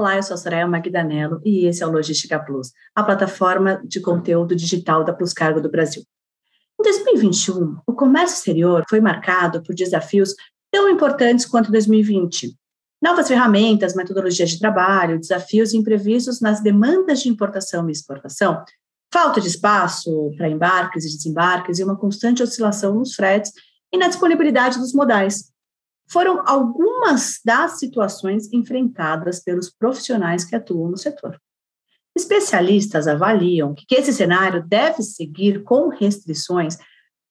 Olá, eu sou a Soraya Magdanello e esse é o Logística Plus, a plataforma de conteúdo digital da Plus Cargo do Brasil. Em 2021, o comércio exterior foi marcado por desafios tão importantes quanto 2020. Novas ferramentas, metodologias de trabalho, desafios imprevistos nas demandas de importação e exportação, falta de espaço para embarques e desembarques e uma constante oscilação nos fretes e na disponibilidade dos modais. Foram algumas das situações enfrentadas pelos profissionais que atuam no setor. Especialistas avaliam que esse cenário deve seguir com restrições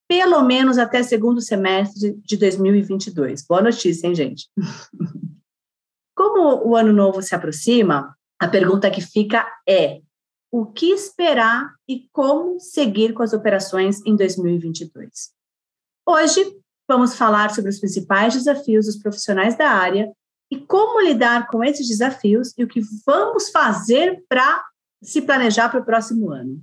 pelo menos até segundo semestre de 2022. Boa notícia, hein, gente? Como o ano novo se aproxima, a pergunta que fica é: o que esperar e como seguir com as operações em 2022? Hoje, vamos falar sobre os principais desafios dos profissionais da área e como lidar com esses desafios e o que vamos fazer para se planejar para o próximo ano.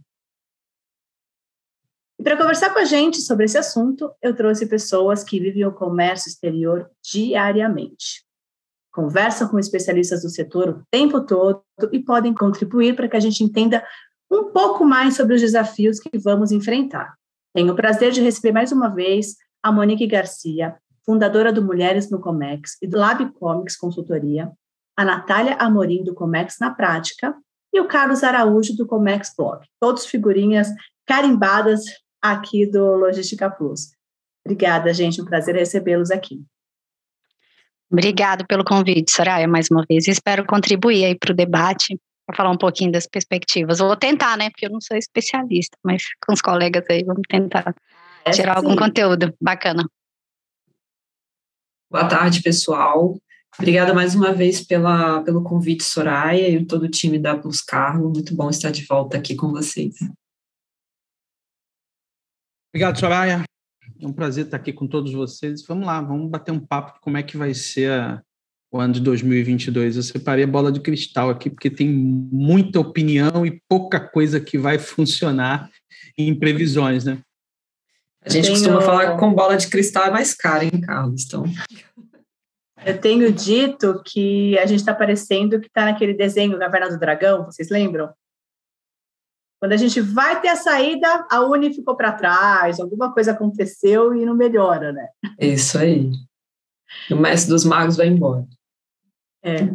E para conversar com a gente sobre esse assunto, eu trouxe pessoas que vivem o comércio exterior diariamente. Conversam com especialistas do setor o tempo todo e podem contribuir para que a gente entenda um pouco mais sobre os desafios que vamos enfrentar. Tenho o prazer de receber mais uma vez a Monique Garcia, fundadora do Mulheres no Comex e do Lab Comics Consultoria, a Natália Amorim, do Comex na Prática, e o Carlos Araújo, do Comex Blog. Todos figurinhas carimbadas aqui do Logística Plus. Obrigada, gente, um prazer recebê-los aqui. Obrigado pelo convite, Soraya, mais uma vez. Espero contribuir aí para o debate, para falar um pouquinho das perspectivas. Vou tentar, né, porque eu não sou especialista, mas com os colegas aí vamos tentar tirar algum conteúdo bacana. Boa tarde, pessoal. Obrigada mais uma vez pelo convite, Soraya, e todo o time da Plus Cargo. Muito bom estar de volta aqui com vocês. Obrigado, Soraya. É um prazer estar aqui com todos vocês. Vamos lá, vamos bater um papo de como é que vai ser o ano de 2022. Eu separei a bola de cristal aqui, porque tem muita opinião e pouca coisa que vai funcionar em previsões, né? A gente costuma falar que com bola de cristal é mais caro, hein, Carlos? Então... Eu tenho dito que a gente está parecendo que está naquele desenho Caverna do Dragão, vocês lembram? Quando a gente vai ter a saída, a Uni ficou para trás, alguma coisa aconteceu e não melhora, né? Isso aí. O mestre dos magos vai embora. É.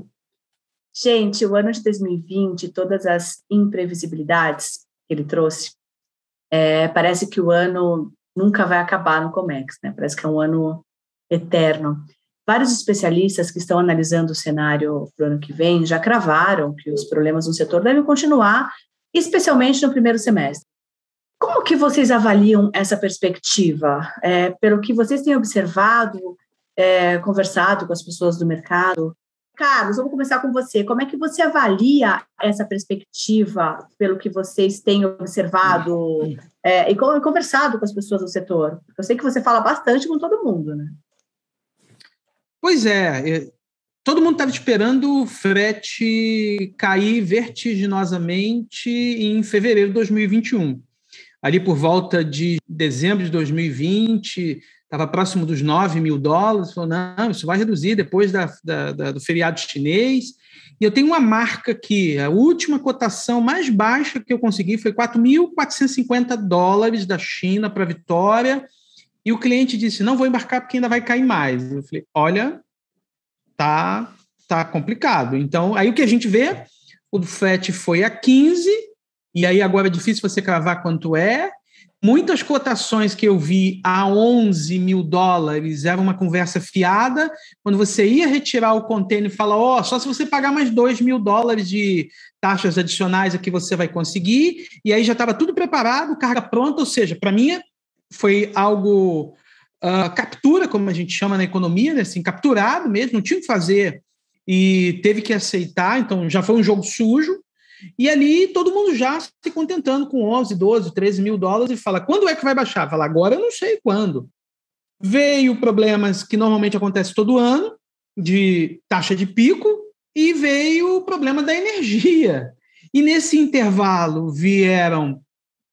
Gente, o ano de 2020, todas as imprevisibilidades que ele trouxe, parece que o ano nunca vai acabar no Comex, né? Parece que é um ano eterno. Vários especialistas que estão analisando o cenário para o ano que vem já cravaram que os problemas no setor devem continuar, especialmente no primeiro semestre. Como que vocês avaliam essa perspectiva? Pelo que vocês têm observado, conversado com as pessoas do mercado? Carlos, vamos começar com você. Como é que você avalia essa perspectiva pelo que vocês têm observado e conversado com as pessoas do setor? Eu sei que você fala bastante com todo mundo, né? Pois é. Todo mundo estava esperando o frete cair vertiginosamente em fevereiro de 2021. Ali por volta de dezembro de 2020, estava próximo dos $9.000. Falou, não, isso vai reduzir depois do feriado chinês. E eu tenho uma marca aqui, a última cotação mais baixa que eu consegui foi $4.450 da China para Vitória. E o cliente disse, não vou embarcar porque ainda vai cair mais. Eu falei, olha... Tá complicado. Então, aí o que a gente vê, o frete foi a 15, e aí agora é difícil você cravar quanto é. Muitas cotações que eu vi a $11.000 era uma conversa fiada. Quando você ia retirar o container e fala, só se você pagar mais $2.000 de taxas adicionais aqui você vai conseguir, e aí já estava tudo preparado, carga pronta, ou seja, para mim foi algo... captura, como a gente chama na economia, né? Assim, capturado mesmo, não tinha o que fazer e teve que aceitar, então já foi um jogo sujo, e ali todo mundo já se contentando com 11, 12, 13 mil dólares e fala, quando é que vai baixar? Fala, agora eu não sei quando. Veio problemas que normalmente acontecem todo ano, de taxa de pico, e veio o problema da energia. E nesse intervalo vieram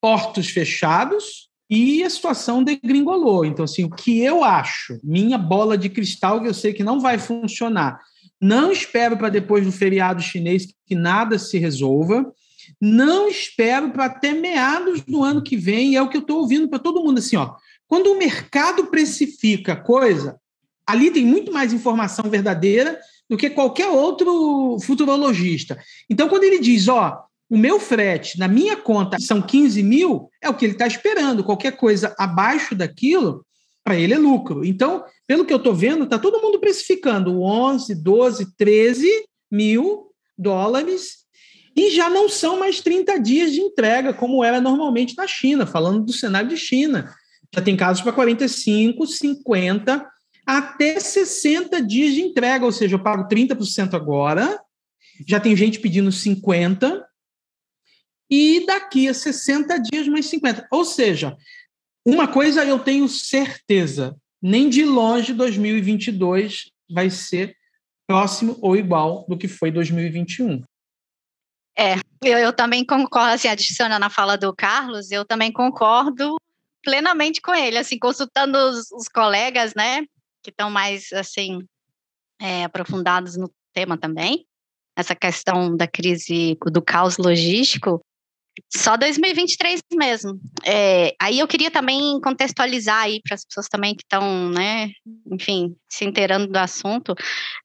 portos fechados, e a situação degringolou. Então, assim, o que eu acho, minha bola de cristal, que eu sei que não vai funcionar, Não espero para depois do feriado chinês que nada se resolva. Não espero para até meados do ano que vem. E é o que eu estou ouvindo para todo mundo. Assim, ó, quando o mercado precifica coisa, ali tem muito mais informação verdadeira do que qualquer outro futurologista. Então, quando ele diz, ó, o meu frete na minha conta são 15 mil, é o que ele está esperando. Qualquer coisa abaixo daquilo, para ele é lucro. Então, pelo que eu estou vendo, está todo mundo precificando 11, 12, 13 mil dólares e já não são mais 30 dias de entrega, como era normalmente na China, falando do cenário de China. Já tem casos para 45, 50, até 60 dias de entrega, ou seja, eu pago 30% agora, já tem gente pedindo 50%, e daqui a 60 dias mais 50%. Ou seja, uma coisa eu tenho certeza, nem de longe 2022 vai ser próximo ou igual do que foi 2021. Eu também concordo, assim, adicionando a fala do Carlos, eu também concordo plenamente com ele, assim, consultando os colegas, né, que estão mais, assim, aprofundados no tema também, essa questão da crise, do caos logístico, só 2023 mesmo. Aí eu queria também contextualizar aí para as pessoas também que estão, né, enfim, se inteirando do assunto.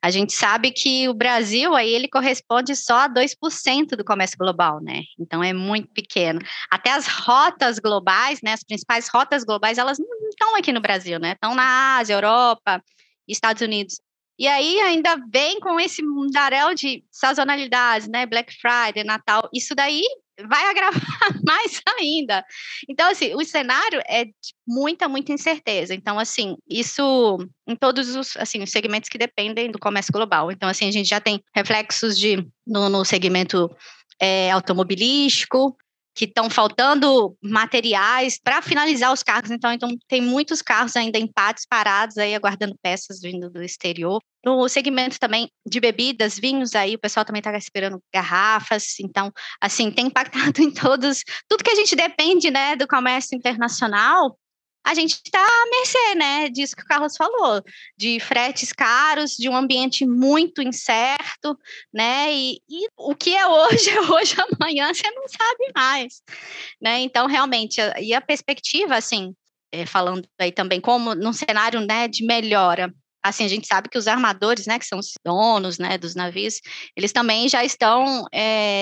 A gente sabe que o Brasil, aí ele corresponde só a 2% do comércio global, né? Então é muito pequeno. Até as rotas globais, né, as principais rotas globais, elas não estão aqui no Brasil, né? Estão na Ásia, Europa, Estados Unidos. E aí ainda vem com esse mundaréu de sazonalidades, né? Black Friday, Natal, isso daí vai agravar mais ainda. Então, assim, o cenário é de muita incerteza. Então, assim, isso em todos os, assim, os segmentos que dependem do comércio global. Então, assim, a gente já tem reflexos no segmento automobilístico, que estão faltando materiais para finalizar os carros. Então, tem muitos carros ainda em pátios parados, aí aguardando peças vindo do exterior. No segmento também de bebidas, vinhos, aí o pessoal também está esperando garrafas. Então, assim, tem impactado em tudo que a gente depende, né, do comércio internacional. A gente está à mercê, né, disso que o Carlos falou, de fretes caros, de um ambiente muito incerto, né, e o que é hoje, amanhã você não sabe mais, né, então realmente, e a perspectiva, assim, falando aí também como num cenário, né, de melhora, assim, a gente sabe que os armadores, né, que são os donos, né, dos navios, eles também já estão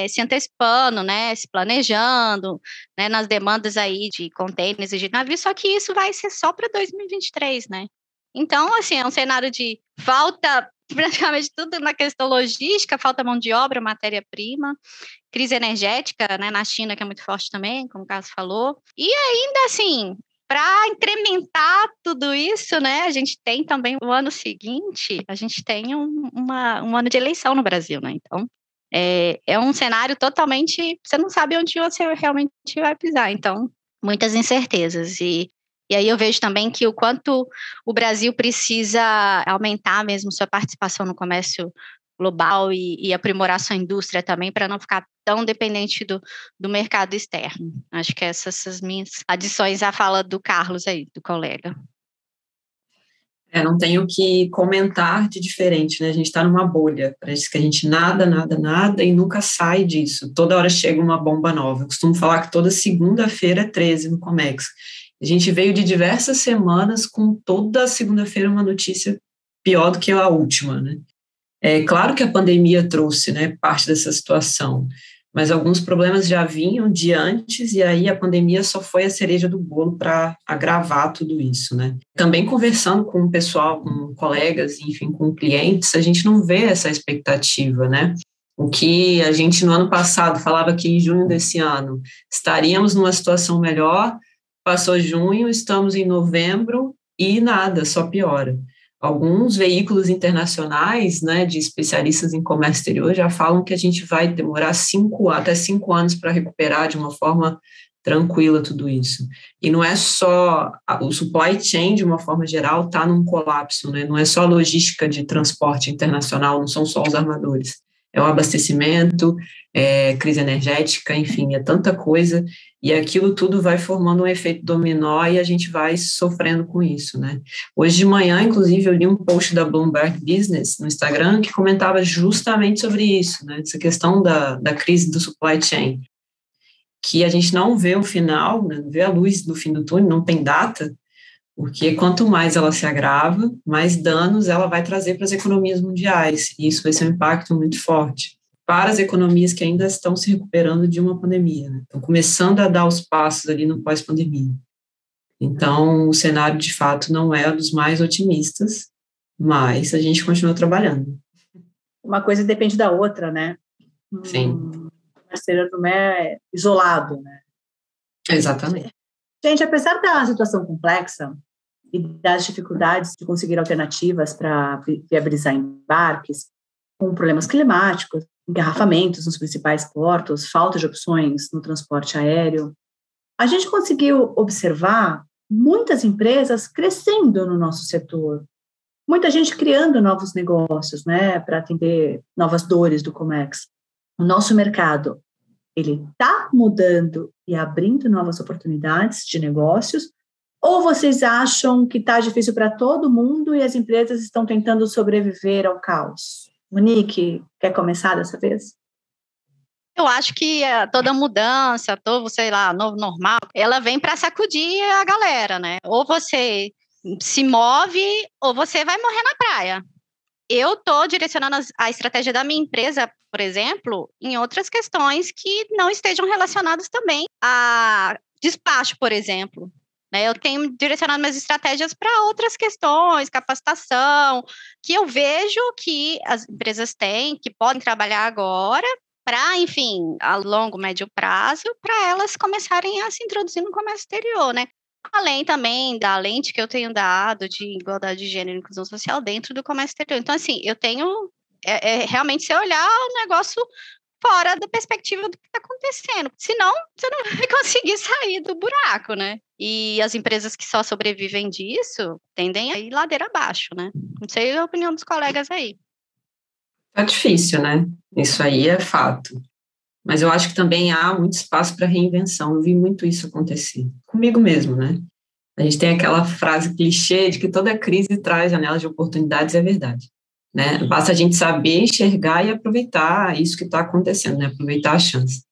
se antecipando, né, se planejando, né, nas demandas aí de contêineres e de navios, só que isso vai ser só para 2023, né? Então, assim, é um cenário de falta praticamente tudo na questão logística, falta mão de obra, matéria-prima, crise energética, né, na China, que é muito forte também, como o Carlos falou, e ainda assim, para incrementar tudo isso, né, a gente tem também o ano seguinte, a gente tem um ano de eleição no Brasil, né, então é um cenário totalmente, você não sabe onde você realmente vai pisar, então muitas incertezas, e aí eu vejo também que o quanto o Brasil precisa aumentar mesmo sua participação no comércio global e aprimorar sua indústria também para não ficar tão dependente do mercado externo. Acho que essas são as minhas adições à fala do Carlos aí, do colega. Não tenho o que comentar de diferente, né? A gente está numa bolha, parece que a gente nada e nunca sai disso. Toda hora chega uma bomba nova. Eu costumo falar que toda segunda-feira é 13 no Comex. A gente veio de diversas semanas com toda segunda-feira uma notícia pior do que a última, né? É claro que a pandemia trouxe, né, parte dessa situação, mas alguns problemas já vinham de antes e aí a pandemia só foi a cereja do bolo para agravar tudo isso, né? Também conversando com o pessoal, com colegas, enfim, com clientes, a gente não vê essa expectativa, né? O que a gente no ano passado falava que em junho desse ano estaríamos numa situação melhor, passou junho, estamos em novembro e nada, só piora. Alguns veículos internacionais, né, de especialistas em comércio exterior já falam que a gente vai demorar até 5 anos para recuperar de uma forma tranquila tudo isso. E não é só o supply chain, de uma forma geral, está num colapso, né? Não é só a logística de transporte internacional, não são só os armadores. é o abastecimento, é crise energética, enfim, é tanta coisa, e aquilo tudo vai formando um efeito dominó e a gente vai sofrendo com isso, né? Hoje de manhã, inclusive, eu li um post da Bloomberg Business no Instagram que comentava justamente sobre isso, né? Essa questão da crise do supply chain, que a gente não vê o final, né? Não vê a luz do fim do túnel, não tem data, porque quanto mais ela se agrava, mais danos ela vai trazer para as economias mundiais, e isso vai ser um impacto muito forte para as economias que ainda estão se recuperando de uma pandemia, né? Estão começando a dar os passos ali no pós-pandemia. Então, o cenário, de fato, não é dos mais otimistas, mas a gente continua trabalhando. Uma coisa depende da outra, né? Sim. O parceiro não é isolado, né? Exatamente. Gente, apesar da situação complexa e das dificuldades de conseguir alternativas para viabilizar embarques, com problemas climáticos, engarrafamentos nos principais portos, falta de opções no transporte aéreo, a gente conseguiu observar muitas empresas crescendo no nosso setor, muita gente criando novos negócios, né, para atender novas dores do Comex. O nosso mercado, ele está mudando e abrindo novas oportunidades de negócios, ou vocês acham que está difícil para todo mundo e as empresas estão tentando sobreviver ao caos? Monique, quer começar dessa vez? Eu acho que toda mudança, todo, sei lá, novo normal, ela vem para sacudir a galera, né? Ou você se move ou você vai morrer na praia. Eu estou direcionando a estratégia da minha empresa, por exemplo, em outras questões que não estejam relacionadas também a despacho, por exemplo. Eu tenho direcionado minhas estratégias para outras questões, capacitação, que eu vejo que as empresas têm, que podem trabalhar agora, para, enfim, a longo, médio prazo, para elas começarem a se introduzir no comércio exterior, né? Além também da lente que eu tenho dado de igualdade de gênero e inclusão social dentro do comércio exterior. Então, assim, eu tenho realmente se olhar o negócio fora da perspectiva do que está acontecendo. Senão, você não vai conseguir sair do buraco, né? E as empresas que só sobrevivem disso tendem a ir ladeira abaixo, né? Não sei a opinião dos colegas aí. Tá difícil, né? Isso aí é fato. Mas eu acho que também há muito espaço para reinvenção. Eu vi muito isso acontecer. Comigo mesmo, né? A gente tem aquela frase clichê de que toda crise traz janelas de oportunidades, é verdade. Né? Basta a gente saber enxergar e aproveitar isso que está acontecendo, né? Aproveitar a chance.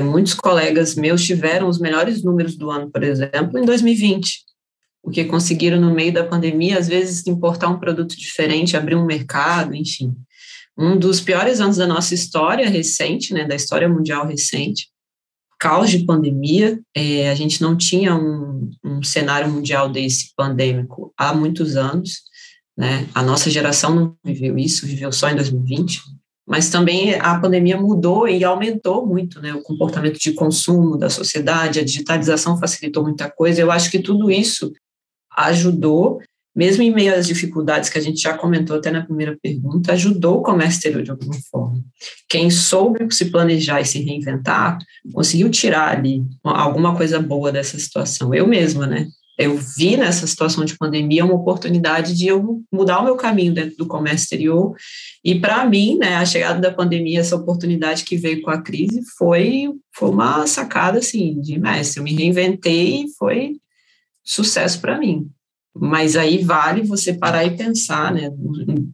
Muitos colegas meus tiveram os melhores números do ano, por exemplo, em 2020, porque conseguiram, no meio da pandemia, às vezes, importar um produto diferente, abrir um mercado, enfim. Um dos piores anos da nossa história recente, né, da história mundial recente, caos de pandemia, a gente não tinha um cenário mundial desse pandêmico há muitos anos, né? A nossa geração não viveu isso, viveu só em 2020, mas também a pandemia mudou e aumentou muito, né, o comportamento de consumo da sociedade, a digitalização facilitou muita coisa. Eu acho que tudo isso ajudou, mesmo em meio às dificuldades que a gente já comentou até na primeira pergunta, ajudou o comércio exterior de alguma forma. Quem soube se planejar e se reinventar, conseguiu tirar ali alguma coisa boa dessa situação. Eu mesma, né? Eu vi nessa situação de pandemia uma oportunidade de eu mudar o meu caminho dentro do comércio exterior, e para mim, né, a chegada da pandemia, essa oportunidade que veio com a crise, foi uma sacada, assim, de mestre. Eu me reinventei e foi sucesso para mim. Mas aí vale você parar e pensar, né,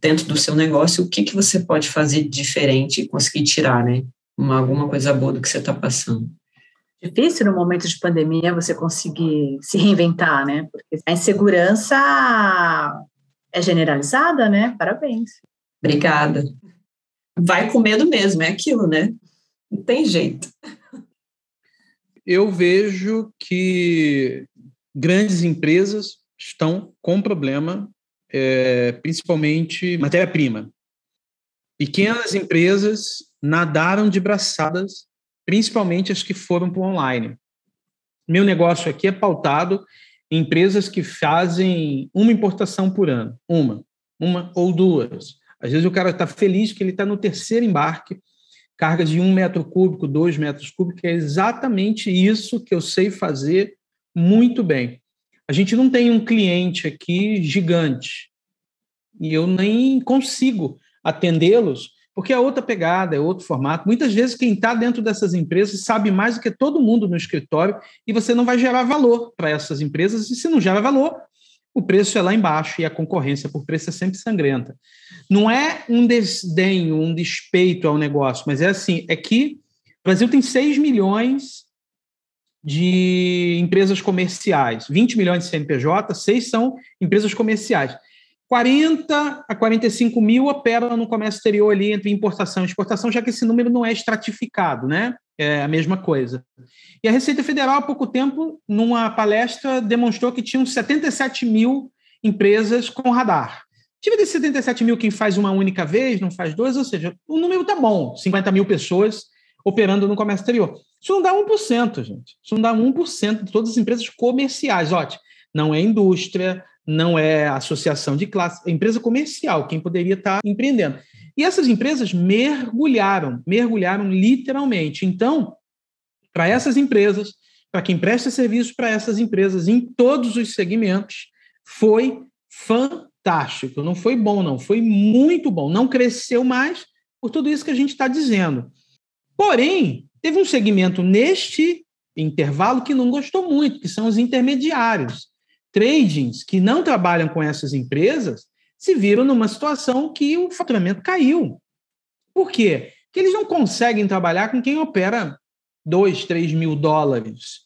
dentro do seu negócio, o que você pode fazer de diferente e conseguir tirar, né, alguma coisa boa do que você está passando. Difícil no momento de pandemia você conseguir se reinventar, né? Porque a insegurança é generalizada, né? Parabéns. Obrigada. Vai com medo mesmo, é aquilo, né? Não tem jeito. Eu vejo que grandes empresas estão com problema, principalmente matéria-prima. Pequenas empresas nadaram de braçadas, principalmente as que foram para o online. Meu negócio aqui é pautado em empresas que fazem uma importação por ano, uma ou duas. Às vezes o cara está feliz que ele está no terceiro embarque, carga de 1 metro cúbico, 2 metros cúbicos, que é exatamente isso que eu sei fazer muito bem. A gente não tem um cliente aqui gigante, e eu nem consigo atendê-los, porque é outra pegada, é outro formato. Muitas vezes quem está dentro dessas empresas sabe mais do que todo mundo no escritório e você não vai gerar valor para essas empresas, e se não gera valor, o preço é lá embaixo e a concorrência por preço é sempre sangrenta. Não é um desdém, um despeito ao negócio, mas é assim, é que o Brasil tem 6 milhões de empresas comerciais, 20 milhões de CNPJ, 6 são empresas comerciais. 40 a 45 mil operam no comércio exterior ali entre importação e exportação, já que esse número não é estratificado, né? É a mesma coisa. E a Receita Federal, há pouco tempo, numa palestra, demonstrou que tinham 77 mil empresas com radar. Tive desses 77 mil quem faz uma única vez, não faz duas, ou seja, o número está bom, 50 mil pessoas operando no comércio exterior. Isso não dá 1%, gente. Isso não dá 1% de todas as empresas comerciais. Ótimo, não é indústria, não é associação de classe, é empresa comercial, quem poderia estar empreendendo. E essas empresas mergulharam literalmente. Então, para essas empresas, para quem presta serviço para essas empresas em todos os segmentos, foi fantástico. Não foi bom, não. Foi muito bom. Não cresceu mais por tudo isso que a gente está dizendo. Porém, teve um segmento neste intervalo que não gostou muito, que são os intermediários. Tradings que não trabalham com essas empresas se viram numa situação que o faturamento caiu. Por quê? Porque eles não conseguem trabalhar com quem opera 2, 3 mil dólares,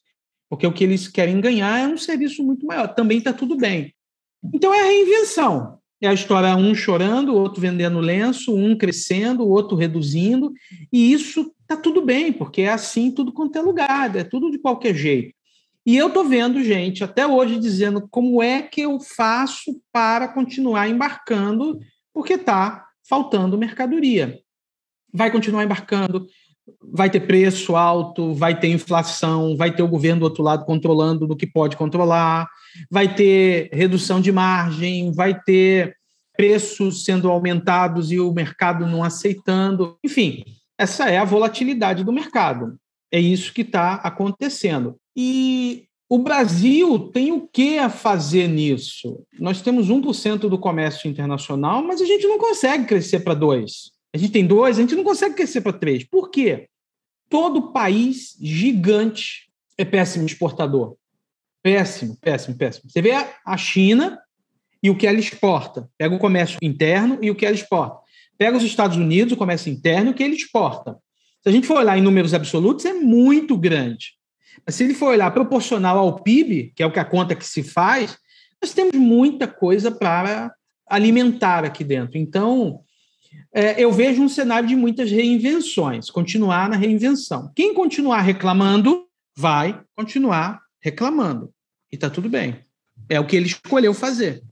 porque o que eles querem ganhar é um serviço muito maior. Também está tudo bem. Então é a reinvenção. É a história, um chorando, o outro vendendo lenço, um crescendo, o outro reduzindo, e isso está tudo bem, porque é assim tudo quanto é lugar, é tudo de qualquer jeito. E eu estou vendo gente até hoje dizendo como é que eu faço para continuar embarcando, porque está faltando mercadoria. Vai continuar embarcando, vai ter preço alto, vai ter inflação, vai ter o governo do outro lado controlando do que pode controlar, vai ter redução de margem, vai ter preços sendo aumentados e o mercado não aceitando. Enfim, essa é a volatilidade do mercado. É isso que está acontecendo. E o Brasil tem o que a fazer nisso? Nós temos 1% do comércio internacional, mas a gente não consegue crescer para 2%. A gente tem 2%, a gente não consegue crescer para 3%. Por quê? Todo país gigante é péssimo exportador. Péssimo, péssimo, péssimo. Você vê a China e o que ela exporta. Pega o comércio interno e o que ela exporta. Pega os Estados Unidos, o comércio interno e o que ele exporta. Se a gente for olhar em números absolutos, é muito grande. Mas se ele for olhar proporcional ao PIB, que é a conta que se faz, nós temos muita coisa para alimentar aqui dentro. Então, eu vejo um cenário de muitas reinvenções, continuar na reinvenção. Quem continuar reclamando, vai continuar reclamando. E está tudo bem. É o que ele escolheu fazer.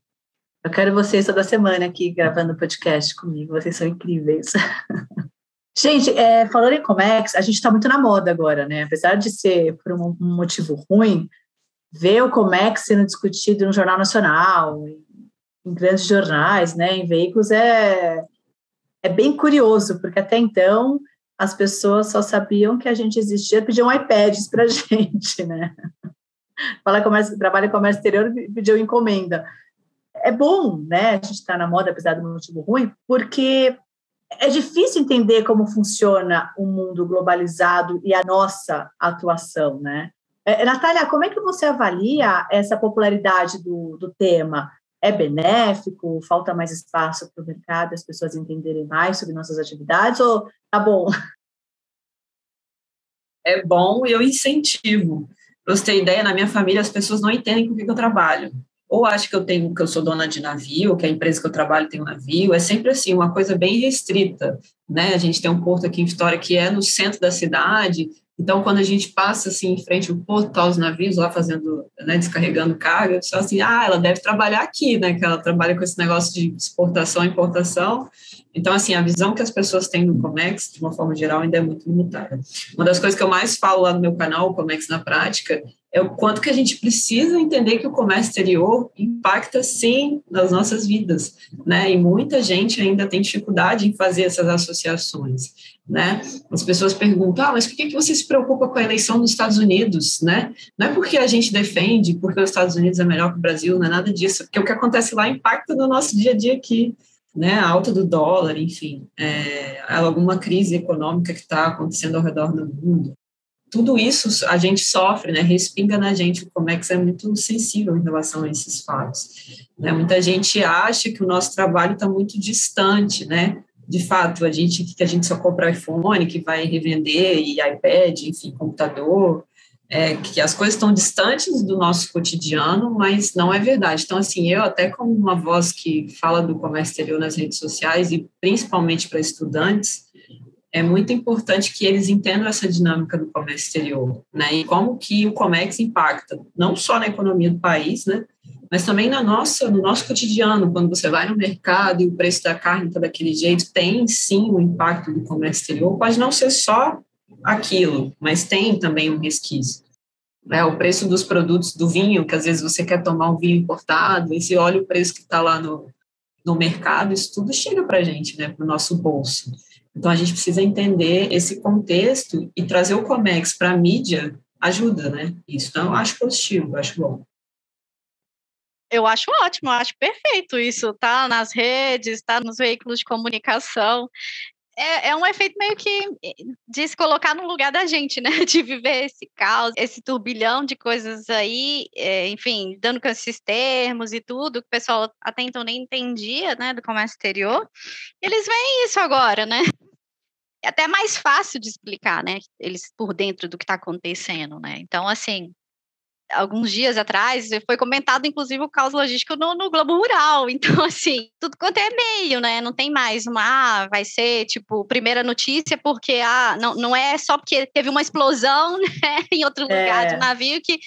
Eu quero vocês toda semana aqui gravando podcast comigo. Vocês são incríveis. Gente, falando em Comex, a gente está muito na moda agora, né? Apesar de ser por um motivo ruim, ver o Comex sendo discutido no Jornal Nacional, em grandes jornais, né, em veículos, é bem curioso, porque até então as pessoas só sabiam que a gente existia, pediam iPads para a gente, né? Trabalha em comércio exterior e pediu encomenda. É bom, né, a gente estar na moda, apesar do motivo ruim, porque é difícil entender como funciona o mundo globalizado e a nossa atuação, né? Natália, como é que você avalia essa popularidade do tema? É benéfico? Falta mais espaço para o mercado, as pessoas entenderem mais sobre nossas atividades? Ou tá bom? É bom e eu incentivo. Para você ter ideia, na minha família as pessoas não entendem com o que eu trabalho. Ou acho que eu sou dona de navio, que a empresa que eu trabalho tem um navio, é sempre assim, uma coisa bem restrita, né? A gente tem um porto aqui em Vitória que é no centro da cidade, então quando a gente passa assim em frente ao porto, tá os navios lá fazendo, né, descarregando carga, eu só assim, ela deve trabalhar aqui, né? Que ela trabalha com esse negócio de exportação e importação. Então, assim, a visão que as pessoas têm no Comex, de uma forma geral, ainda é muito limitada. Uma das coisas que eu mais falo lá no meu canal, o Comex na Prática, é o quanto que a gente precisa entender que o comércio exterior impacta, sim, nas nossas vidas, né? E muita gente ainda tem dificuldade em fazer essas associações, né? As pessoas perguntam, mas por que você se preocupa com a eleição dos Estados Unidos, né? Não é porque a gente defende, porque os Estados Unidos é melhor que o Brasil, não é nada disso, porque o que acontece lá impacta no nosso dia a dia aqui, né, a alta do dólar, enfim, alguma crise econômica que está acontecendo ao redor do mundo. Tudo isso a gente sofre, né, respinga na gente. O Comex é muito sensível em relação a esses fatos. Né? Muita gente acha que o nosso trabalho está muito distante, né? De fato, que a gente só compra iPhone, que vai revender, e iPad, enfim, computador, que as coisas estão distantes do nosso cotidiano, mas não é verdade. Então, assim, eu até como uma voz que fala do comércio exterior nas redes sociais, e principalmente para estudantes, é muito importante que eles entendam essa dinâmica do comércio exterior, né, e como que o Comex impacta, não só na economia do país, né, mas também no nosso cotidiano. Quando você vai no mercado e o preço da carne está daquele jeito, tem sim o impacto do comércio exterior, pode não ser só aquilo, mas tem também um resquício. O preço dos produtos do vinho, que às vezes você quer tomar um vinho importado, e você olha o preço que está lá no mercado, isso tudo chega para a gente, né, para o nosso bolso. Então, a gente precisa entender esse contexto e trazer o Comex para a mídia ajuda, né? Isso. Então, eu acho positivo, eu acho bom. Eu acho ótimo, eu acho perfeito isso. Tá nas redes, tá nos veículos de comunicação. É um efeito meio que de se colocar no lugar da gente, né? De viver esse caos, esse turbilhão de coisas aí, enfim, dando com esses termos e tudo, que o pessoal até então nem entendia, né, do comércio exterior. E eles veem isso agora, né? É até mais fácil de explicar, né? Eles por dentro do que está acontecendo, né? Então, assim, alguns dias atrás foi comentado, inclusive, o caos logístico no Globo Rural. Então, assim, tudo quanto é e-mail, né? Não tem mais vai ser, tipo, primeira notícia, porque não é só porque teve uma explosão, né, em outro lugar do navio que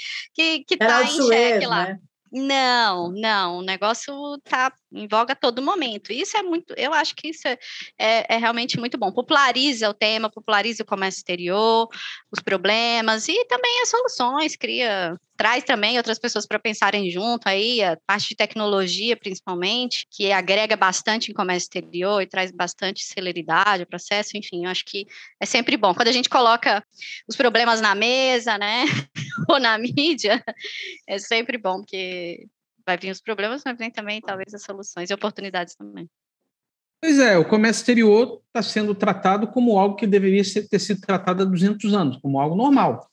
tá em xeque lá. Né? Não, o negócio tá em voga a todo momento. Isso é muito, eu acho que isso é realmente muito bom. Populariza o tema, populariza o comércio exterior, os problemas e também as soluções, traz também outras pessoas para pensarem junto aí, a parte de tecnologia, principalmente, que agrega bastante em comércio exterior e traz bastante celeridade ao processo, enfim, eu acho que é sempre bom. Quando a gente coloca os problemas na mesa, né, ou na mídia, é sempre bom, porque vai vir os problemas, mas vem também, talvez, as soluções e oportunidades também. Pois é, o comércio exterior está sendo tratado como algo que deveria ter sido tratado há 200 anos, como algo normal.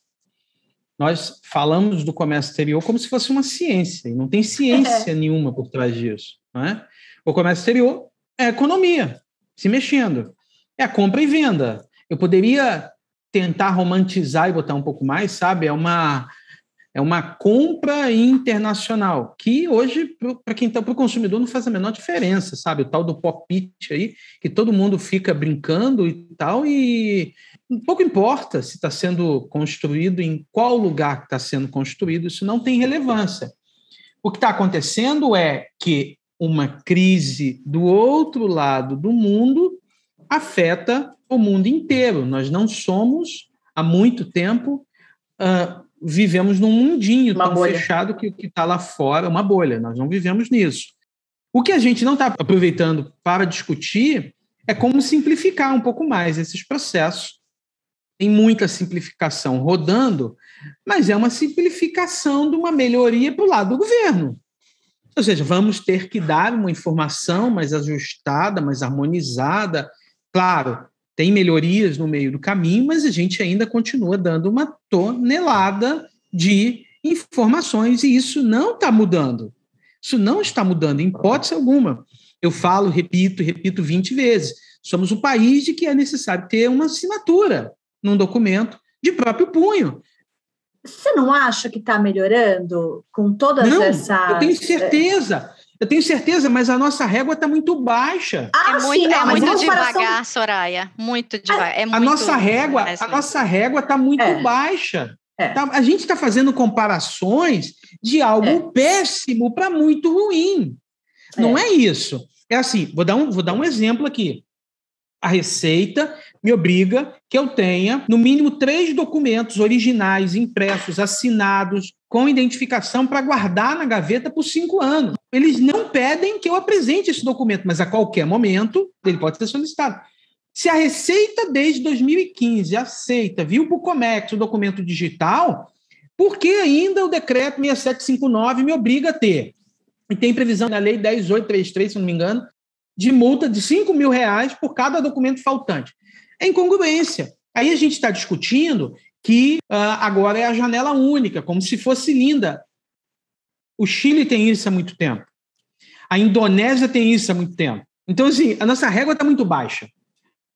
Nós falamos do comércio exterior como se fosse uma ciência, e não tem ciência nenhuma por trás disso. Não é? O comércio exterior é a economia, se mexendo. É a compra e venda. Eu poderia tentar romantizar e botar um pouco mais, sabe? É uma compra internacional, que hoje, para quem está para o consumidor, não faz a menor diferença, sabe? O tal do pop-it aí, que todo mundo fica brincando e tal, e pouco importa se está sendo construído, em qual lugar que está sendo construído, isso não tem relevância. O que está acontecendo é que uma crise do outro lado do mundo afeta o mundo inteiro. Nós não somos, há muito tempo, vivemos num mundinho tão fechado que o que está lá fora é uma bolha. Nós não vivemos nisso. O que a gente não está aproveitando para discutir é como simplificar um pouco mais esses processos. Tem muita simplificação rodando, mas é uma simplificação de uma melhoria para o lado do governo. Ou seja, vamos ter que dar uma informação mais ajustada, mais harmonizada. Claro, tem melhorias no meio do caminho, mas a gente ainda continua dando uma tonelada de informações e isso não está mudando. Isso não está mudando, em hipótese alguma. Eu falo, repito 20 vezes. Somos o país de que é necessário ter uma assinatura num documento de próprio punho. Você não acha que está melhorando com todas essas... Eu tenho certeza, mas a nossa régua está muito baixa. Muito devagar, Soraya. Muito devagar. A nossa régua está muito baixa. A gente está fazendo comparações de algo péssimo para muito ruim. Não é isso. É assim, vou dar um exemplo aqui. A Receita me obriga que eu tenha, no mínimo, 3 documentos originais, impressos, assinados, com identificação para guardar na gaveta por 5 anos. Eles não pedem que eu apresente esse documento, mas a qualquer momento ele pode ser solicitado. Se a Receita, desde 2015, aceita, viu para o Comex o documento digital, por que ainda o decreto 6759 me obriga a ter? E tem previsão na Lei 10.833, se não me engano, de multa de R$5.000 por cada documento faltante. É incongruência. Aí a gente está discutindo que agora é a janela única, como se fosse linda. O Chile tem isso há muito tempo. A Indonésia tem isso há muito tempo. Então, assim, a nossa régua está muito baixa.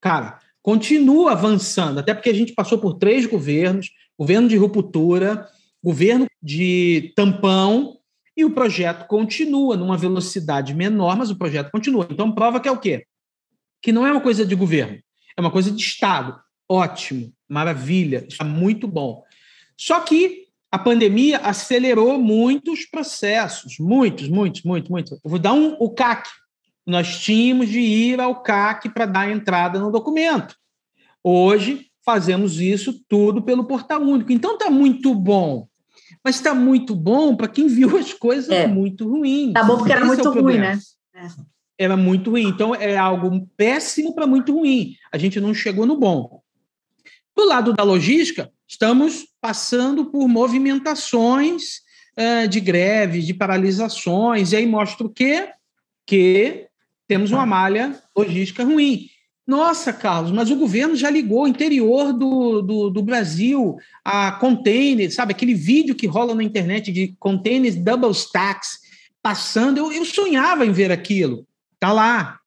Cara, continua avançando, até porque a gente passou por 3 governos, governo de ruptura, governo de tampão, e o projeto continua numa velocidade menor, mas o projeto continua. Então, prova que é o quê? Que não é uma coisa de governo, é uma coisa de Estado. Ótimo, maravilha, está muito bom. Só que a pandemia acelerou muitos processos, muitos. Eu vou dar o CAC. Nós tínhamos de ir ao CAC para dar entrada no documento. Hoje, fazemos isso tudo pelo Portal Único. Então, está muito bom. Mas está muito bom para quem viu as coisas muito ruins. Está bom porque era muito ruim, né? Era muito ruim. Então, é algo péssimo para muito ruim. A gente não chegou no bom. Do lado da logística, estamos passando por movimentações de greves, de paralisações, e aí mostra o quê? Que temos uma malha logística ruim. Nossa, Carlos, mas o governo já ligou o interior do Brasil a containers, sabe? Aquele vídeo que rola na internet de containers double stacks passando. Eu sonhava em ver aquilo. Está lá.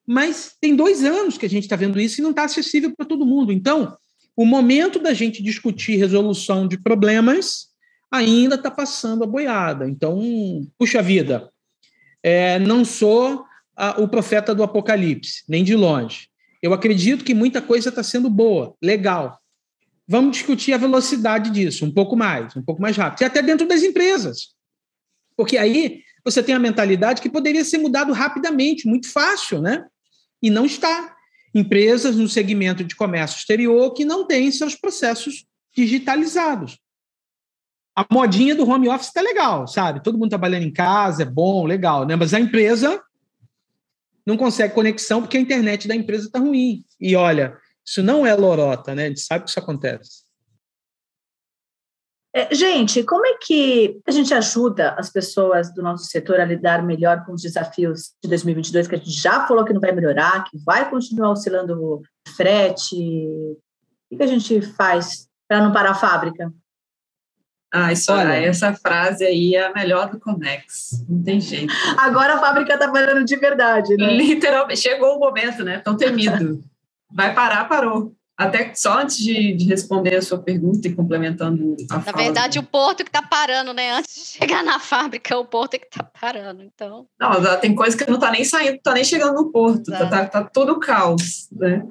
Mas tem 2 anos que a gente está vendo isso e não está acessível para todo mundo. Então, o momento da gente discutir resolução de problemas ainda está passando a boiada. Então, puxa vida, não sou o profeta do apocalipse, nem de longe. Eu acredito que muita coisa está sendo boa, legal. Vamos discutir a velocidade disso, um pouco mais rápido. E até dentro das empresas. Porque aí você tem a mentalidade que poderia ser mudado rapidamente, muito fácil, né? E não está. Empresas no segmento de comércio exterior que não têm seus processos digitalizados. A modinha do home office está legal, sabe? Todo mundo trabalhando em casa, é bom, legal, né? Mas a empresa não consegue conexão porque a internet da empresa está ruim. E olha, isso não é lorota, né? A gente sabe que isso acontece. Gente, como é que a gente ajuda as pessoas do nosso setor a lidar melhor com os desafios de 2022, que a gente já falou que não vai melhorar, que vai continuar oscilando o frete? O que a gente faz para não parar a fábrica? Essa frase aí é a melhor do Comex, não tem jeito. Agora a fábrica está parando de verdade, né? Literalmente, chegou o momento, né? Tão temido. Vai parar, parou. Até só antes de responder a sua pergunta e complementando a fala. Na verdade, o porto que está parando, né? Antes de chegar na fábrica, o porto é que está parando, então... Não, tem coisa que não está nem saindo, não está nem chegando no porto, tá tudo caos, né?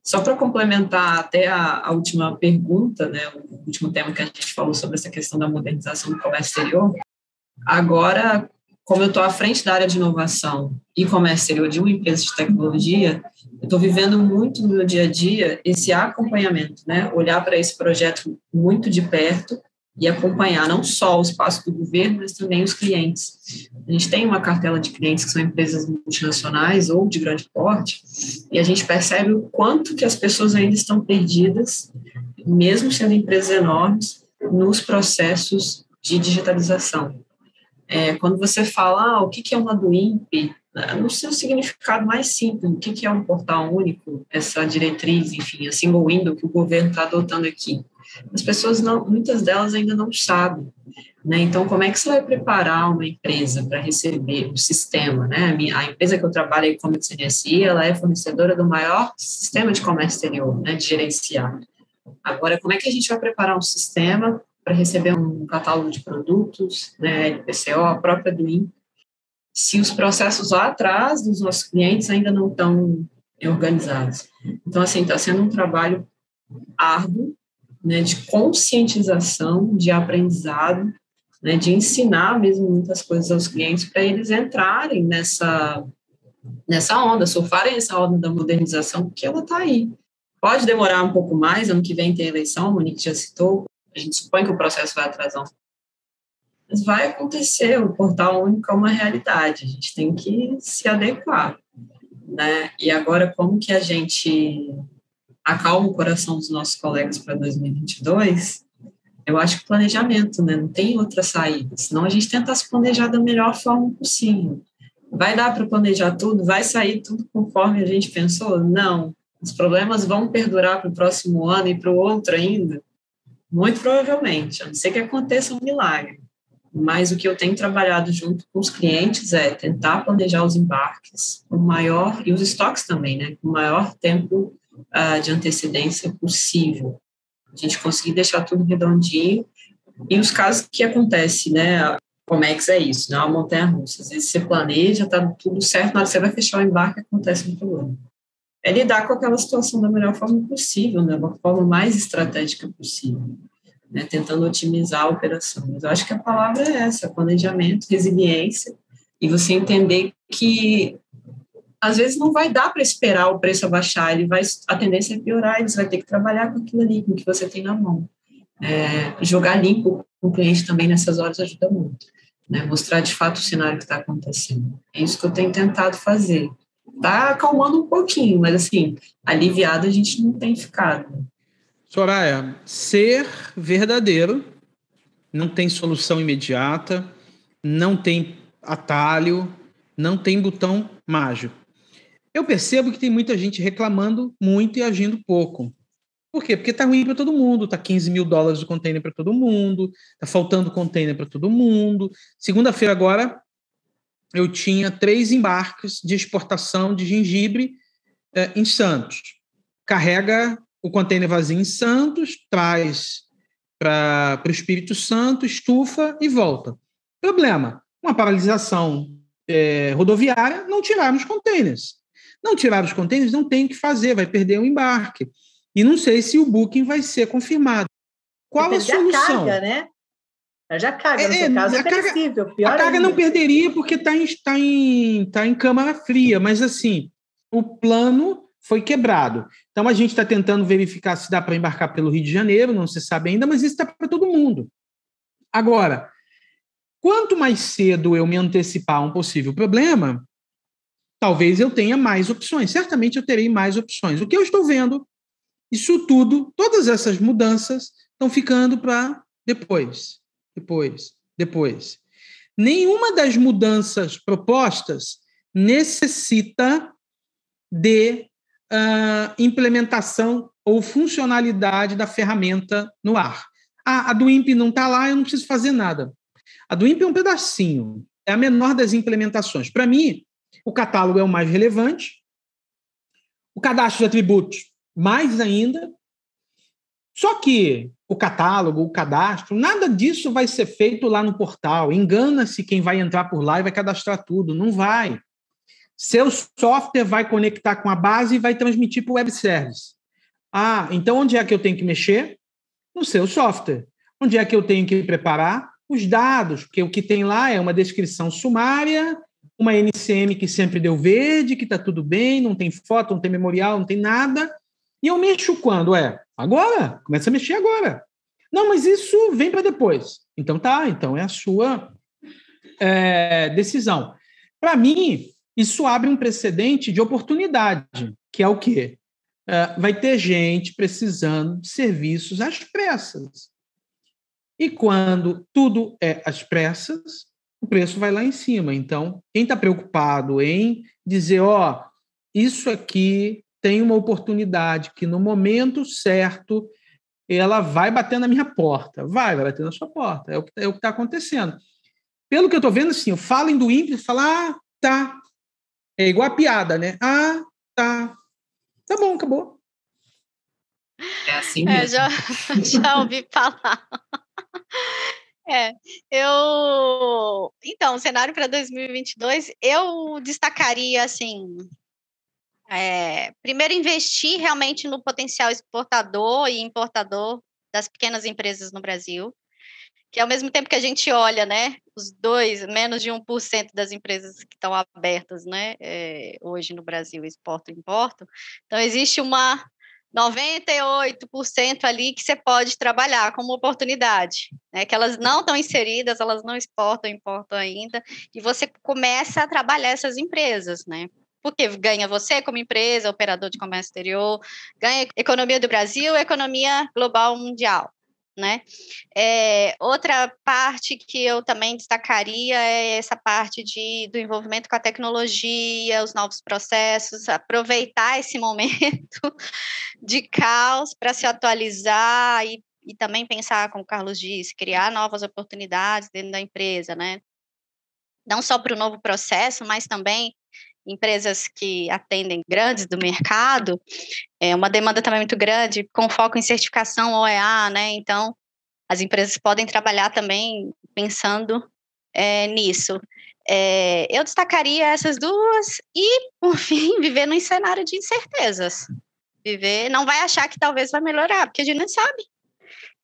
Só para complementar até a última pergunta, né? O último tema que a gente falou sobre essa questão da modernização do comércio exterior. Agora, como eu estou à frente da área de inovação e comércio exterior de uma empresa de tecnologia, eu estou vivendo muito no meu dia a dia esse acompanhamento, né? Olhar para esse projeto muito de perto e acompanhar não só os passos do governo, mas também os clientes. A gente tem uma cartela de clientes que são empresas multinacionais ou de grande porte, e a gente percebe o quanto que as pessoas ainda estão perdidas, mesmo sendo empresas enormes, nos processos de digitalização. Quando você fala, o que é uma DUIMP, no seu significado mais simples, o que é um portal único, essa diretriz, enfim, a single window que o governo está adotando aqui. As pessoas, muitas delas ainda não sabem, né? Então, como é que você vai preparar uma empresa para receber o sistema, né? A empresa que eu trabalho, a e-commerce NSI, ela é fornecedora do maior sistema de comércio exterior, né, de gerenciar. Agora, como é que a gente vai preparar um sistema para receber um catálogo de produtos, né, LPCO, a própria DUIM, se os processos lá atrás dos nossos clientes ainda não estão organizados? Então, assim, está sendo um trabalho árduo, né, de conscientização, de aprendizado, né, de ensinar mesmo muitas coisas aos clientes para eles entrarem nessa onda, surfarem essa onda da modernização, porque ela está aí. Pode demorar um pouco mais, ano que vem tem eleição, a Monique já citou, a gente supõe que o processo vai atrasar, mas vai acontecer, o portal único é uma realidade, a gente tem que se adequar, né? E agora, como que a gente acalma o coração dos nossos colegas para 2022, eu acho que planejamento, né? Não tem outra saída, senão a gente tenta se planejar da melhor forma possível. Vai dar para planejar tudo? Vai sair tudo conforme a gente pensou? Não. Os problemas vão perdurar para o próximo ano e para o outro ainda? Muito provavelmente, a não ser que aconteça um milagre. Mas o que eu tenho trabalhado junto com os clientes é tentar planejar os embarques com maior, e os estoques também, né, com o maior tempo de antecedência possível. A gente conseguir deixar tudo redondinho. E os casos que acontecem, né, Comex é isso, né, uma montanha-russa. Às vezes você planeja, está tudo certo, na hora que você vai fechar o embarque, acontece um problema. É lidar com aquela situação da melhor forma possível, né, da forma mais estratégica possível, né, tentando otimizar a operação. Mas eu acho que a palavra é essa, planejamento, resiliência, e você entender que às vezes não vai dar para esperar o preço abaixar, a tendência é piorar, você vai ter que trabalhar com aquilo ali, com o que você tem na mão. Jogar limpo com o cliente também nessas horas ajuda muito, né, mostrar de fato o cenário que está acontecendo. É isso que eu tenho tentado fazer. Está acalmando um pouquinho, mas assim, aliviado a gente não tem ficado. Soraya, ser verdadeiro não tem solução imediata, não tem atalho, não tem botão mágico. Eu percebo que tem muita gente reclamando muito e agindo pouco. Por quê? Porque está ruim para todo mundo, está $15 mil o container para todo mundo, está faltando container para todo mundo. Segunda-feira agora, eu tinha 3 embarques de exportação de gengibre em Santos. Carrega o container vazio em Santos, traz para o Espírito Santo, estufa e volta. Problema, uma paralisação rodoviária, não tiraram os containers. Não tiraram os containers, não tem o que fazer, vai perder o embarque. E não sei se o booking vai ser confirmado. Qual a solução? A carga, né? Já carga, no seu caso, é perecível. A carga não perderia porque está em câmara fria, mas assim, o plano foi quebrado. Então, a gente está tentando verificar se dá para embarcar pelo Rio de Janeiro, não se sabe ainda, mas isso está para todo mundo. Agora, quanto mais cedo eu me antecipar a um possível problema, talvez eu tenha mais opções. Certamente eu terei mais opções. O que eu estou vendo, isso tudo, todas essas mudanças estão ficando para depois. Nenhuma das mudanças propostas necessita de implementação ou funcionalidade da ferramenta no ar. A do INPE não está lá, eu não preciso fazer nada. A do INPE é um pedacinho, é a menor das implementações. Para mim, o catálogo é o mais relevante, o cadastro de atributos, mais ainda. Só que o catálogo, o cadastro, nada disso vai ser feito lá no portal. Engana-se quem vai entrar por lá e vai cadastrar tudo. Não vai. Seu software vai conectar com a base e vai transmitir para o web service. Então onde é que eu tenho que mexer? No seu software. Onde é que eu tenho que preparar? Os dados, porque o que tem lá é uma descrição sumária, uma NCM que sempre deu verde, que está tudo bem, não tem foto, não tem memorial, não tem nada. E eu mexo quando? Agora. Começa a mexer agora. Não, mas isso vem para depois. Então então é a sua decisão. Para mim, isso abre um precedente de oportunidade, que é o quê? Vai ter gente precisando de serviços às pressas. E quando tudo é às pressas, o preço vai lá em cima. Então, quem está preocupado em dizer, isso aqui tem uma oportunidade que no momento certo ela vai bater na minha porta. Vai bater na sua porta. É o que está acontecendo. Pelo que eu estou vendo, assim, falem do INPE e falam, tá. É igual a piada, né? Tá. Tá bom, acabou. É assim mesmo. Já ouvi falar. Então, o cenário para 2022, eu destacaria, assim, primeiro, investir realmente no potencial exportador e importador das pequenas empresas no Brasil, que ao mesmo tempo que a gente olha, né, menos de 1% das empresas que estão abertas, né, hoje no Brasil, exportam e importam, então existe uma 98% ali que você pode trabalhar como oportunidade, né, que elas não estão inseridas, elas não exportam, importam ainda, e você começa a trabalhar essas empresas, né, porque ganha você como empresa, operador de comércio exterior, ganha a economia do Brasil, a economia global mundial. né? Outra parte que eu também destacaria é essa parte do envolvimento com a tecnologia, os novos processos, aproveitar esse momento de caos para se atualizar e também pensar, como o Carlos disse, criar novas oportunidades dentro da empresa, né? Não só para o novo processo, mas também empresas que atendem grandes do mercado, uma demanda também muito grande, com foco em certificação OEA, né? Então, as empresas podem trabalhar também pensando nisso. Eu destacaria essas duas e, por fim, viver num cenário de incertezas. Não vai achar que talvez vai melhorar, porque a gente não sabe.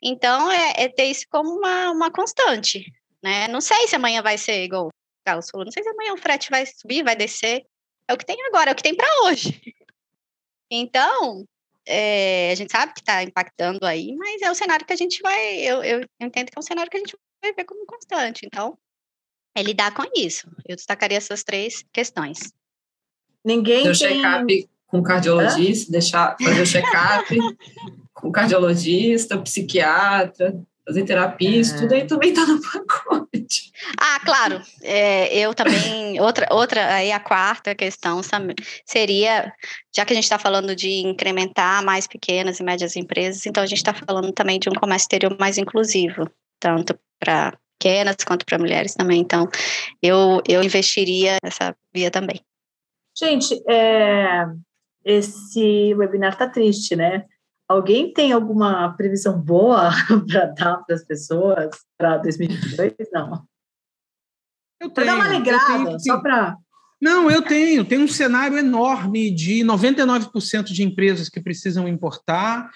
Então, ter isso como uma constante, né? Não sei se amanhã vai ser igual o Carlos falou, não sei se amanhã o frete vai subir, vai descer. É o que tem agora, é o que tem para hoje. Então, a gente sabe que está impactando aí, mas é o cenário que a gente vai... Eu entendo que é um cenário que a gente vai ver como constante. Então, é lidar com isso. Eu destacaria essas 3 questões. Ninguém fazer o check-up com o cardiologista, fazer o check-up com o cardiologista, psiquiatra, fazer terapia, isso tudo aí também está no pacote. Claro. Eu também... Outra, aí a quarta questão seria, já que a gente está falando de incrementar mais pequenas e médias empresas, então a gente está falando também de um comércio exterior mais inclusivo, tanto para pequenas quanto para mulheres também. Então, eu investiria nessa via também. Gente, esse webinar está triste, né? Alguém tem alguma previsão boa para dar para as pessoas para 2022? Não. Para dar uma alegrada, só para... Não, eu tenho um cenário enorme de 99% de empresas que precisam importar.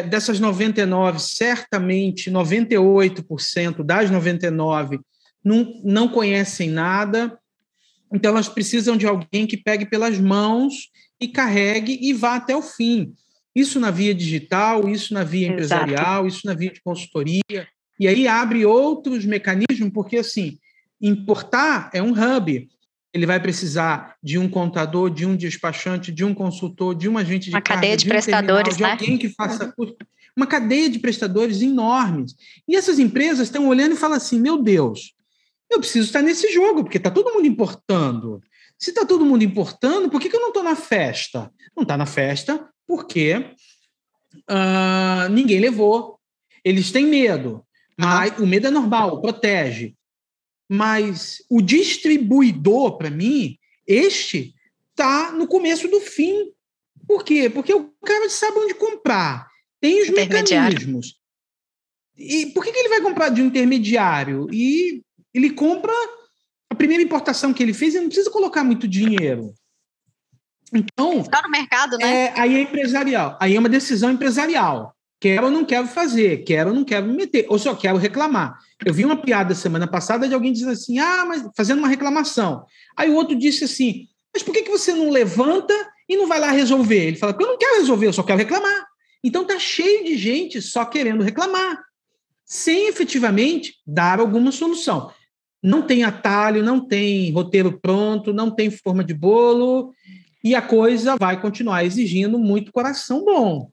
Dessas 99, certamente 98% das 99 não conhecem nada. Então, elas precisam de alguém que pegue pelas mãos e carregue e vá até o fim. Isso na via digital, isso na via empresarial, isso na via de consultoria. E aí abre outros mecanismos, porque, assim, importar é um hub. Ele vai precisar de um contador, de um despachante, de um consultor, de um agente de carga, cadeia de prestadores, terminal, de alguém que faça uma cadeia de prestadores enormes. E essas empresas estão olhando e falam assim, meu Deus, eu preciso estar nesse jogo, porque está todo mundo importando. Se está todo mundo importando, por que eu não estou na festa? Não está na festa porque ninguém levou. Eles têm medo. Mas o medo é normal, protege. Mas o distribuidor, para mim, está no começo do fim. Por quê? Porque o cara sabe onde comprar. Tem os mecanismos. E por que ele vai comprar de um intermediário? E ele compra a primeira importação que ele fez e não precisa colocar muito dinheiro. Então, está no mercado, né? Aí é empresarial. Aí é uma decisão empresarial. Quero ou não quero fazer, quero ou não quero me meter, ou só quero reclamar. Eu vi uma piada semana passada de alguém dizendo assim, mas fazendo uma reclamação. Aí o outro disse assim, mas por que você não levanta e não vai lá resolver? Ele fala, porque eu não quero resolver, eu só quero reclamar. Então tá cheio de gente só querendo reclamar, sem efetivamente dar alguma solução. Não tem atalho, não tem roteiro pronto, não tem forma de bolo, e a coisa vai continuar exigindo muito coração bom.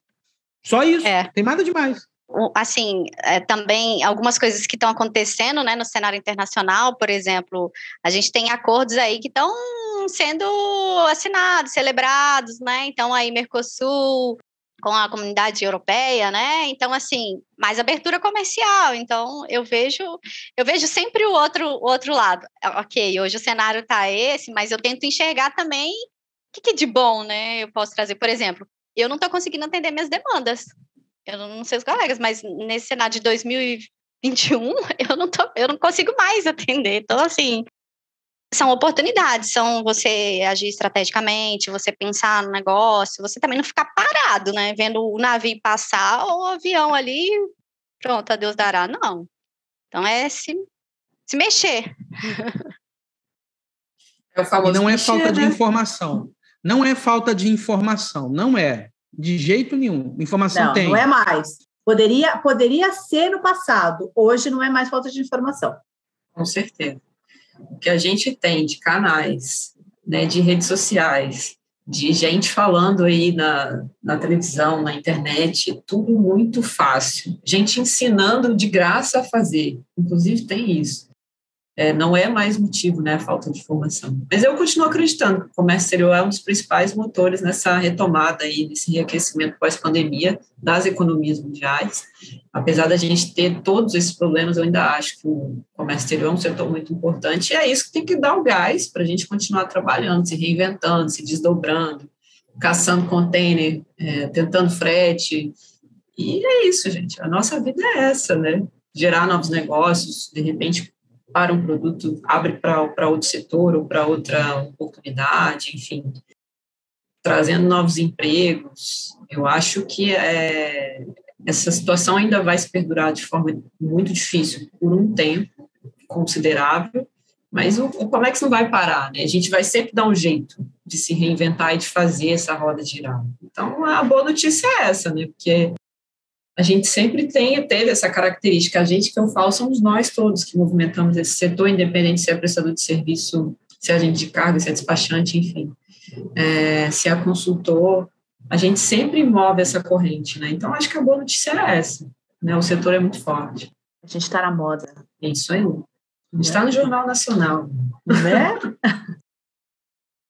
Só isso, tem nada demais. Assim, também algumas coisas que estão acontecendo, né, no cenário internacional, por exemplo, a gente tem acordos aí que estão sendo assinados, celebrados, né, então aí Mercosul com a comunidade europeia, né, então assim, mais abertura comercial, então eu vejo sempre o outro lado. Ok, hoje o cenário está esse, mas eu tento enxergar também o que de bom, né, eu posso trazer, por exemplo, eu não estou conseguindo atender minhas demandas. Eu não sei os colegas, mas nesse cenário de 2021, eu não consigo mais atender. Então, assim, são oportunidades, são você agir estrategicamente, você pensar no negócio, você também não ficar parado, né? Vendo o navio passar ou o avião ali, pronto, a Deus dará. Não. Então, é se mexer. É o famoso e não é falta de informação. Não é falta de informação, não é. De jeito nenhum. Informação tem. Não é mais. Poderia ser no passado. Hoje não é mais falta de informação. Com certeza. O que a gente tem de canais, né, de redes sociais, de gente falando aí na televisão, na internet, tudo muito fácil. Gente ensinando de graça a fazer, inclusive tem isso. Não é mais motivo, né, a falta de formação. Mas eu continuo acreditando que o comércio exterior é um dos principais motores nessa retomada aí, nesse enriquecimento pós-pandemia das economias mundiais. Apesar da gente ter todos esses problemas, eu ainda acho que o comércio exterior é um setor muito importante, e é isso que tem que dar o gás para a gente continuar trabalhando, se reinventando, se desdobrando, caçando container, tentando frete. E é isso, gente. A nossa vida é essa, né? Gerar novos negócios, de repente, para um produto, abre para outro setor ou para outra oportunidade, enfim, trazendo novos empregos. Eu acho que essa situação ainda vai se perdurar de forma muito difícil por um tempo considerável, mas o Comex não vai parar, né? A gente vai sempre dar um jeito de se reinventar e de fazer essa roda girar. Então, a boa notícia é essa, né? Porque a gente sempre teve essa característica. A gente que eu falo somos nós todos que movimentamos esse setor, independente se é prestador de serviço, se é agente de carga, se é despachante, enfim, se é consultor, a gente sempre move essa corrente, né? Então, acho que a boa notícia é essa, né? O setor é muito forte. A gente está na moda. É isso aí. A gente está no Jornal Nacional. Né?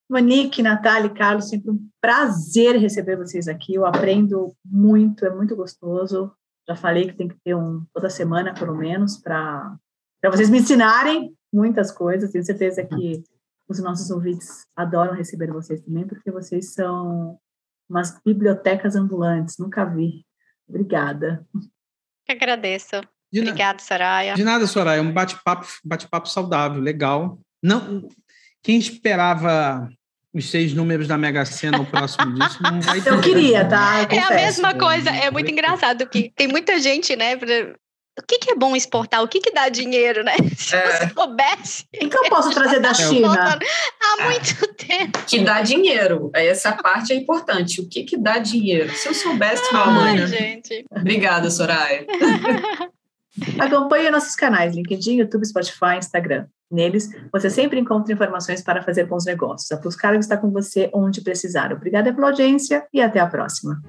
Monique, Natália e Carlos, sempre um prazer receber vocês aqui. Eu aprendo muito, é muito gostoso. Já falei que tem que ter toda semana, pelo menos, para vocês me ensinarem muitas coisas. Tenho certeza que os nossos ouvintes adoram receber vocês também, porque vocês são umas bibliotecas ambulantes. Nunca vi. Obrigada. Eu agradeço. Obrigada, Soraya. De nada, Soraya. Um bate-papo saudável, legal. Não, quem esperava os 6 números da Mega Sena no próximo disso não vai ter. Eu queria, tá? É a mesma coisa. É muito engraçado que tem muita gente, né? O que é bom exportar? O que dá dinheiro, né? Se eu soubesse. O que eu posso trazer da China? Há muito tempo. Que dá dinheiro. Essa parte é importante. O que dá dinheiro? Se eu soubesse, mamãe. Gente. Obrigada, Soraya. Acompanhe nossos canais, LinkedIn, YouTube, Spotify, Instagram. Neles, você sempre encontra informações para fazer bons negócios. A Plus Cargo está com você onde precisar. Obrigada pela audiência e até a próxima.